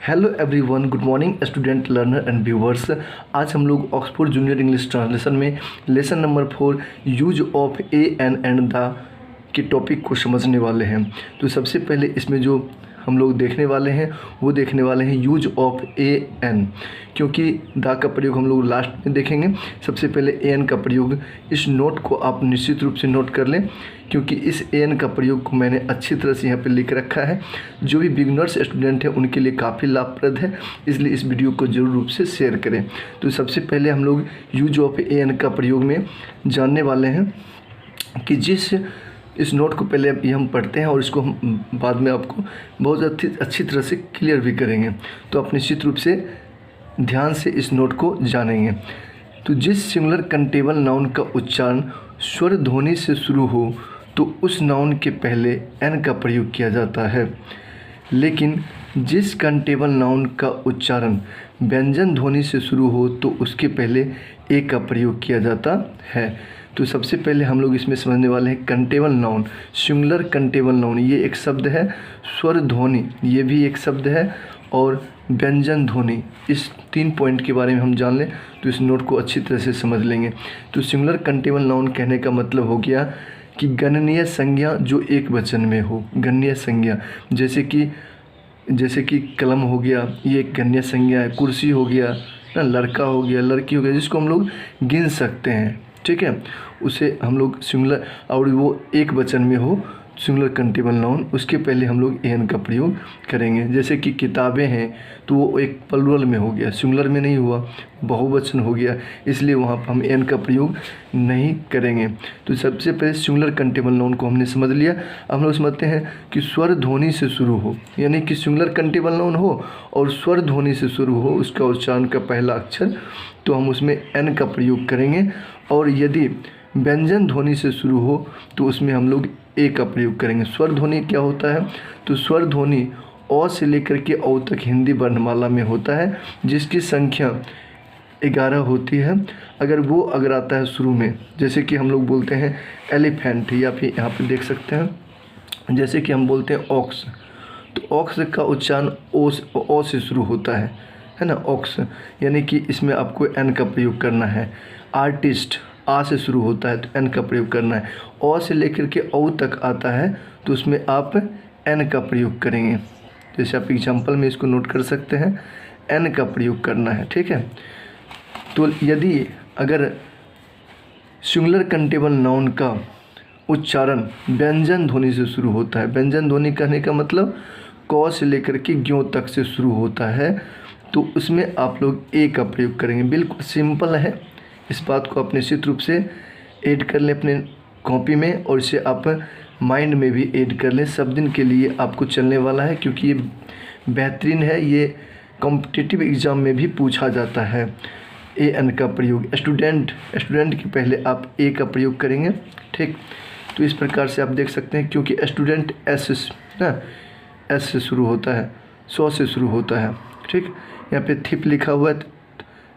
Hello everyone, good morning student, learner and viewers. आज हम लोग ऑक्सफोर्ड जूनियर इंग्लिश ट्रांसलेशन में lesson number 4 use of A and the के topic को समझने वाले हैं। तो सबसे पहले इसमें जो हम लोग देखने वाले हैं वो देखने वाले हैं यूज ऑफ ए एन, क्योंकि द का प्रयोग हम लोग लास्ट में देखेंगे। सबसे पहले ए एन का प्रयोग, इस नोट को आप निश्चित रूप से नोट कर लें, क्योंकि इस ए एन का प्रयोग को मैंने अच्छी तरह से यहाँ पे लिख रखा है। जो भी बिगनर्स स्टूडेंट हैं उनके लिए काफ़ी लाभप्रद है, इसलिए इस वीडियो को जरूर रूप से शेयर करें। तो सबसे पहले हम लोग यूज ऑफ ए एन का प्रयोग में जानने वाले हैं कि इस नोट को पहले ये हम पढ़ते हैं और इसको हम बाद में आपको बहुत अच्छी तरह से क्लियर भी करेंगे। तो आप निश्चित रूप से ध्यान से इस नोट को जानेंगे। तो जिस सिंगुलर कंटेबल नाउन का उच्चारण स्वर ध्वनि से शुरू हो तो उस नाउन के पहले एन का प्रयोग किया जाता है, लेकिन जिस कंटेबल नाउन का उच्चारण व्यंजन ध्वनि से शुरू हो तो उसके पहले ए का प्रयोग किया जाता है। तो सबसे पहले हम लोग इसमें समझने वाले हैं countable noun, singular countable noun, ये एक शब्द है। स्वर ध्वनि ये भी एक शब्द है, और व्यंजन ध्वनि, इस 3 पॉइंट के बारे में हम जान लें तो इस नोट को अच्छी तरह से समझ लेंगे। तो सिंगुलर कंटेबल नाउन कहने का मतलब हो गया कि गणनीय संज्ञा जो एक वचन में हो। गणनीय संज्ञा जैसे कि कलम हो गया, ये एक गणनीय संज्ञा है। कुर्सी हो गया ना, लड़का हो गया, लड़की हो गया, जिसको हम लोग गिन सकते हैं, ठीक है, उसे हम लोग सिंगुलर, और वो एक वचन में हो, सिंगुलर कंटेबल नाउन, उसके पहले हम लोग एन का प्रयोग करेंगे। जैसे कि किताबें हैं तो वो एक प्लूरल में हो गया, सिंगुलर में नहीं हुआ, बहुवचन हो गया, इसलिए वहाँ पर हम एन का प्रयोग नहीं करेंगे। तो सबसे पहले सिंगुलर कंटेबल नाउन को हमने समझ लिया। अब हम लोग समझते हैं कि स्वर ध्वनि से शुरू हो, यानी कि सिंगुलर कंटेबल नाउन हो और स्वर ध्वनि से शुरू हो, उसका उच्चारण का पहला अक्षर, तो हम उसमें एन का प्रयोग करेंगे। और यदि व्यंजन ध्वनि से शुरू हो तो उसमें हम लोग ए का प्रयोग करेंगे। स्वर ध्वनि क्या होता है? तो स्वर ध्वनि अ से लेकर के औ तक हिंदी वर्णमाला में होता है, जिसकी संख्या 11 होती है। अगर आता है शुरू में, जैसे कि हम लोग बोलते हैं एलिफेंट, या फिर यहाँ पे देख सकते हैं जैसे कि हम बोलते हैं ऑक्स, तो ऑक्स का उच्चारण ओ से शुरू होता है ना, ऑक्स, यानी कि इसमें आपको एन का प्रयोग करना है। आर्टिस्ट आ से शुरू होता है तो एन का प्रयोग करना है। ओ से लेकर के औ तक आता है तो उसमें आप एन का प्रयोग करेंगे। जैसे आप एग्जाम्पल में इसको नोट कर सकते हैं, एन का प्रयोग करना है, ठीक है। तो यदि अगर सिंगुलर कंटेबल नाउन का उच्चारण व्यंजन ध्वनि से शुरू होता है, व्यंजन ध्वनि कहने का मतलब क से लेकर के ज्यों तक से शुरू होता है, तो उसमें आप लोग ए का प्रयोग करेंगे। बिल्कुल सिंपल है, इस बात को आप निश्चित रूप से ऐड कर लें अपने कॉपी में, और इसे आप माइंड में भी ऐड कर लें। सब दिन के लिए आपको चलने वाला है, क्योंकि ये बेहतरीन है, ये कॉम्पिटिटिव एग्ज़ाम में भी पूछा जाता है। ए एन का प्रयोग, स्टूडेंट के पहले आप ए का प्रयोग करेंगे, ठीक। तो इस प्रकार से आप देख सकते हैं, क्योंकि स्टूडेंट एस से शुरू होता है, 100 से शुरू होता है, ठीक। यहाँ पे थिप लिखा हुआ है,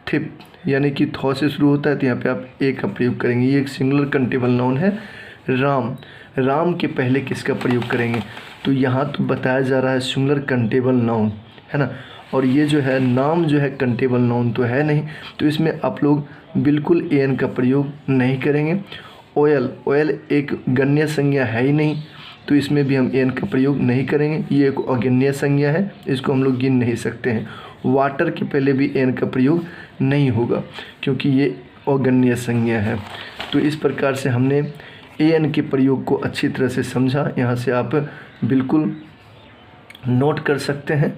थिप यानी कि थॉ से शुरू होता है, तो यहाँ पे आप ए का प्रयोग करेंगे। ये एक सिंगुलर कंटेबल नाउन है। राम के पहले किसका प्रयोग करेंगे? तो यहाँ तो बताया जा रहा है सिंगुलर कंटेबल नाउन, है ना, और ये जो है नाम जो है कंटेबल नाउन तो है नहीं, तो इसमें आप लोग बिल्कुल ए एन का प्रयोग नहीं करेंगे। ऑयल एक गण्य संज्ञा है ही नहीं, तो इसमें भी हम ए एन का प्रयोग नहीं करेंगे। ये एक अगण्य संज्ञा है, इसको हम लोग गिन नहीं सकते हैं। वाटर के पहले भी एन का प्रयोग नहीं होगा, क्योंकि ये अगण्य संज्ञा है। तो इस प्रकार से हमने ए एन के प्रयोग को अच्छी तरह से समझा। यहाँ से आप बिल्कुल नोट कर सकते हैं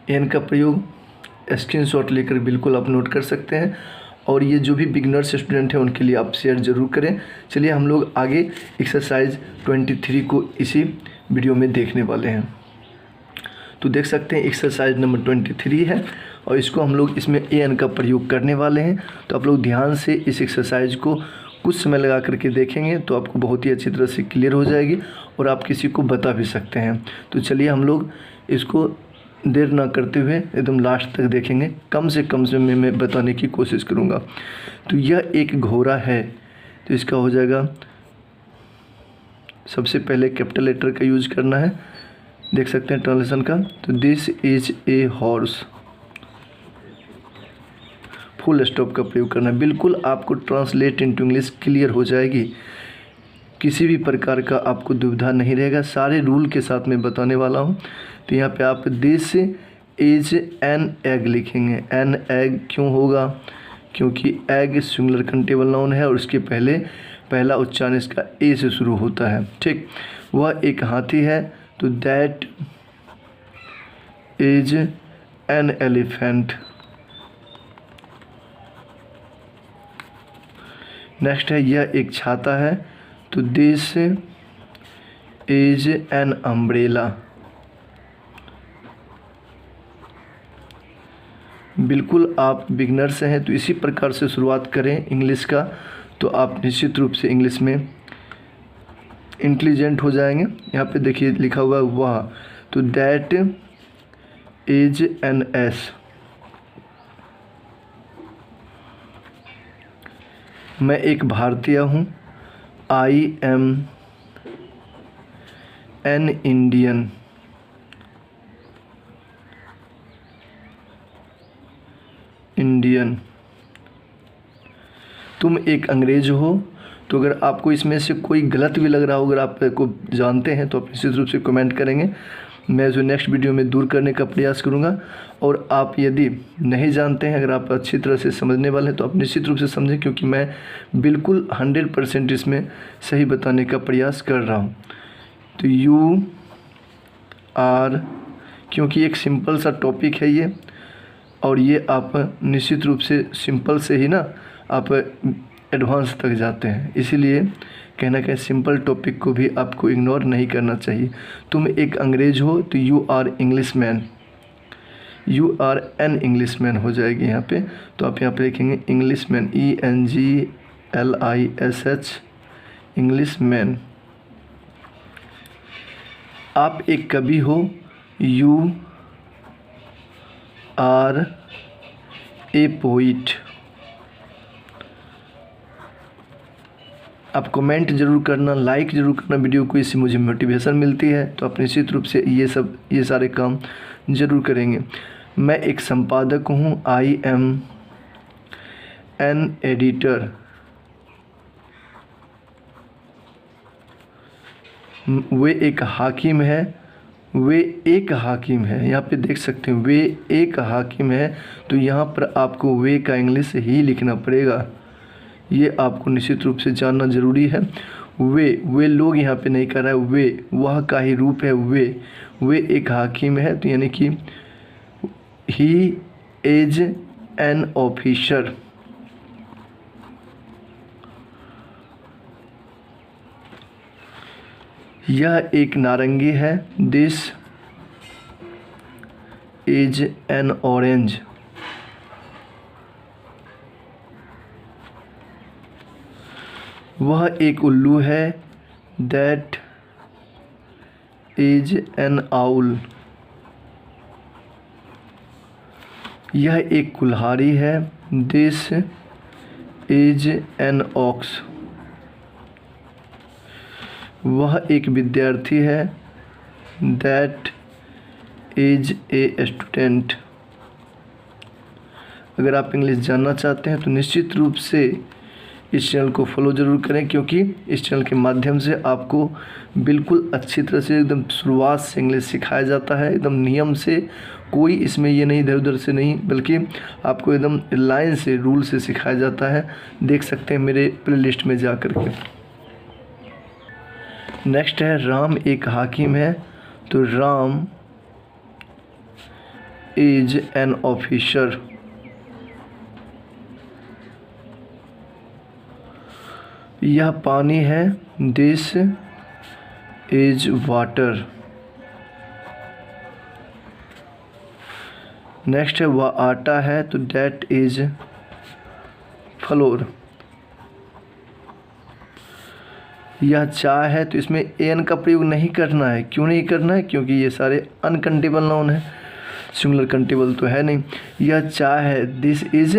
एन का प्रयोग, स्क्रीनशॉट लेकर बिल्कुल आप नोट कर सकते हैं, और ये जो भी बिगनर्स स्टूडेंट हैं उनके लिए आप शेयर ज़रूर करें। चलिए हम लोग आगे एक्सरसाइज 23 को इसी वीडियो में देखने वाले हैं। तो देख सकते हैं एक्सरसाइज नंबर 23 है, और इसको हम लोग इसमें ए एन का प्रयोग करने वाले हैं। तो आप लोग ध्यान से इस एक्सरसाइज को कुछ समय लगा करके देखेंगे तो आपको बहुत ही अच्छी तरह से क्लियर हो जाएगी, और आप किसी को बता भी सकते हैं। तो चलिए हम लोग इसको देर ना करते हुए एकदम लास्ट तक देखेंगे। कम से कम समय में बताने की कोशिश करूँगा। तो यह एक घोड़ा है, तो इसका हो जाएगा, सबसे पहले कैपिटल लेटर का यूज करना है, देख सकते हैं ट्रांसलेशन का। तो this is a horse, full stop का प्रयोग करना। बिल्कुल आपको ट्रांसलेट इनटू इंग्लिश क्लियर हो जाएगी, किसी भी प्रकार का आपको दुविधा नहीं रहेगा, सारे रूल के साथ मैं बताने वाला हूँ। तो यहाँ पे आप दिस इज एन एग लिखेंगे। एन एग क्यों होगा? क्योंकि एग सिंगुलर काउंटेबल नाउन है और उसके पहले पहला उच्चारण इसका ए से शुरू होता है। ठीक, वह एक हाथी है, तो that is an elephant. Next है यह एक छाता है, तो दिस इज एन अम्ब्रेला। बिल्कुल आप बिगनर से हैं तो इसी प्रकार से शुरुआत करें इंग्लिश का, तो आप निश्चित रूप से इंग्लिश में इंटेलिजेंट हो जाएंगे। यहाँ पे देखिए लिखा हुआ है वह, तो दैट इज एन एस। मैं एक भारतीय हूँ, I am an Indian. Indian. तुम एक अंग्रेज हो। तो अगर आपको इसमें से कोई गलत भी लग रहा हो, अगर आप को जानते हैं तो आप निश्चित रूप से कमेंट करेंगे, मैं जो नेक्स्ट वीडियो में दूर करने का प्रयास करूंगा। और आप यदि नहीं जानते हैं, अगर आप अच्छी तरह से समझने वाले हैं तो आप निश्चित रूप से समझें, क्योंकि मैं बिल्कुल 100% इसमें सही बताने का प्रयास कर रहा हूँ। तो यू आर, क्योंकि एक सिंपल सा टॉपिक है ये, और ये आप निश्चित रूप से सिंपल से ही ना आप एडवांस तक जाते हैं, इसीलिए कहना कहीं सिंपल टॉपिक को भी आपको इग्नोर नहीं करना चाहिए। तुम एक अंग्रेज हो, तो you are English man. You are an English man हो जाएगी यहाँ पे। तो आप यहाँ पे लिखेंगे English man, ENGLISH, English man. आप एक कवि हो, यू आर ए पोइट। आप कमेंट ज़रूर करना, लाइक ज़रूर करना वीडियो को, इससे मुझे मोटिवेशन मिलती है। तो आप निश्चित रूप से ये सारे काम ज़रूर करेंगे। मैं एक संपादक हूँ, आई एम एन एडिटर। वे एक हाकिम है, वे एक हाकिम है। यहाँ पे देख सकते हैं वे एक हाकिम है, तो यहाँ पर आपको वे का इंग्लिश ही लिखना पड़ेगा, ये आपको निश्चित रूप से जानना ज़रूरी है। वे लोग यहाँ पे नहीं कर रहा है, वे वह का ही रूप है। वे एक हाकिम है, तो यानी कि ही इज एन ऑफिसर। यह एक नारंगी है, दिस इज एन ऑरेंज। वह एक उल्लू है, दैट इज एन आउल। यह एक कुल्हाड़ी है, दिस इज एन ऑक्स। वह एक विद्यार्थी है, दैट इज ए स्टूडेंट। अगर आप इंग्लिश जानना चाहते हैं तो निश्चित रूप से इस चैनल को फॉलो ज़रूर करें, क्योंकि इस चैनल के माध्यम से आपको बिल्कुल अच्छी तरह से एकदम शुरुआत से इंग्लिश सिखाया जाता है, एकदम नियम से। कोई इसमें ये नहीं इधर उधर से नहीं, बल्कि आपको एकदम लाइन से, रूल से सिखाया जाता है। देख सकते हैं मेरे प्लेलिस्ट में जा कर के। नेक्स्ट है राम एक हाकिम है, तो राम इज एन ऑफिसर। यह पानी है, दिस इज वाटर। नेक्स्ट है वह आटा है, तो दैट इज फ्लोर। यह चाय है, तो इसमें एन का प्रयोग नहीं करना है। क्यों नहीं करना है? क्योंकि ये सारे अनकंटेबल नाउन है, सिंगुलर कंटेबल तो है नहीं। यह चाय है, दिस इज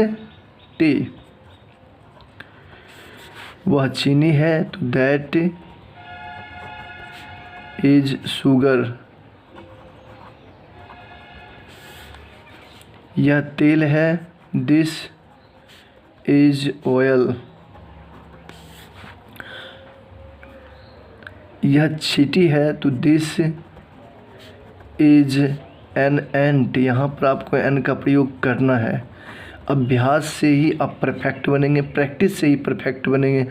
टी। वह चीनी है, तो दैट इज शुगर। यह तेल है, दिस इज ऑयल। यह चींटी है, तो दिस इज एन एंट। यहाँ पर आपको एन का प्रयोग करना है। अभ्यास से ही आप परफेक्ट बनेंगे, प्रैक्टिस से ही परफेक्ट बनेंगे।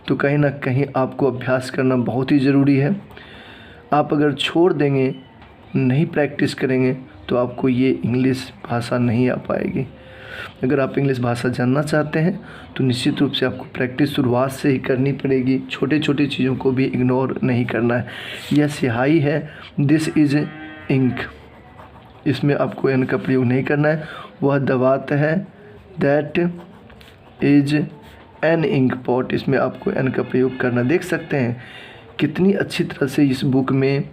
तो कहीं ना कहीं आपको अभ्यास करना बहुत ही ज़रूरी है। आप अगर छोड़ देंगे, नहीं प्रैक्टिस करेंगे, तो आपको ये इंग्लिश भाषा नहीं आ पाएगी। अगर आप इंग्लिश भाषा जानना चाहते हैं तो निश्चित रूप से आपको प्रैक्टिस शुरुआत से ही करनी पड़ेगी। छोटे छोटे चीज़ों को भी इग्नोर नहीं करना है। यह स्याही है, दिस इज़ इंक। इसमें आपको एन का प्रयोग नहीं करना है। वह दवात है, that is an ink pot. इसमें आपको एन का प्रयोग करना। देख सकते हैं कितनी अच्छी तरह से इस बुक में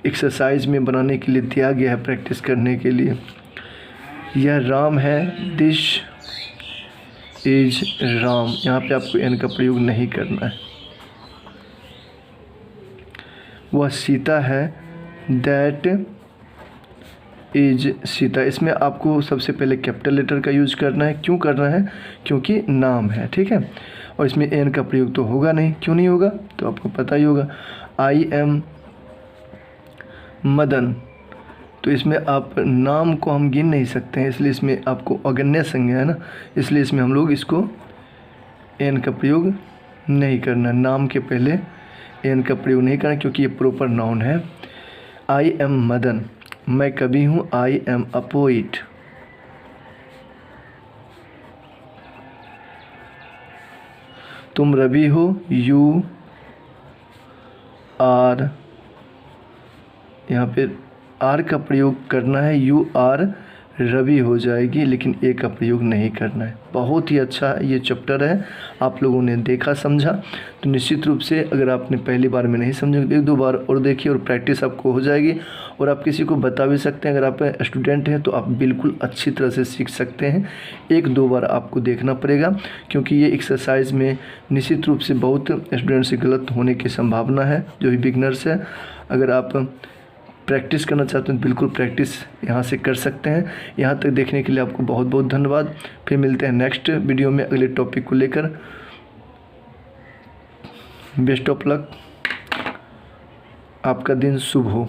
एक्सरसाइज में बनाने के लिए दिया गया है, प्रैक्टिस करने के लिए। यह राम है, दिस इज राम। यहाँ पे आपको एन का प्रयोग नहीं करना है। वह सीता है, दैट इज सीता। इसमें आपको सबसे पहले कैपिटल लेटर का यूज करना है। क्यों करना है? क्योंकि नाम है, ठीक है। और इसमें एन का प्रयोग तो होगा नहीं। क्यों नहीं होगा? तो आपको पता ही होगा। आई एम मदन, तो इसमें आप नाम को हम गिन नहीं सकते हैं, इसलिए इसमें आपको अगन्य संज्ञा है ना, इसलिए इसमें हम लोग इसको एन का प्रयोग नहीं करना। नाम के पहले एन का प्रयोग नहीं करना, क्योंकि ये प्रॉपर नाउन है। आई एम मदन, मैं कवि हूँ। I am a poet. तुम रवि हो, यू आर। यहाँ पे आर का प्रयोग करना है, यू आर रवि हो जाएगी, लेकिन ए का प्रयोग नहीं करना है। बहुत ही अच्छा ये चैप्टर है, आप लोगों ने देखा समझा। तो निश्चित रूप से अगर आपने पहली बार में नहीं समझा, एक दो बार और देखिए और प्रैक्टिस आपको हो जाएगी। और आप किसी को बता भी सकते हैं। अगर आप स्टूडेंट हैं तो आप बिल्कुल अच्छी तरह से सीख सकते हैं। एक दो बार आपको देखना पड़ेगा, क्योंकि ये एक्सरसाइज में निश्चित रूप से बहुत स्टूडेंट से गलत होने की संभावना है, जो भी बिगनर्स है। अगर आप प्रैक्टिस करना चाहते हैं तो बिल्कुल प्रैक्टिस यहाँ से कर सकते हैं। यहाँ तक देखने के लिए आपको बहुत बहुत धन्यवाद। फिर मिलते हैं नेक्स्ट वीडियो में अगले टॉपिक को लेकर। बेस्ट ऑफ लक, आपका दिन शुभ हो।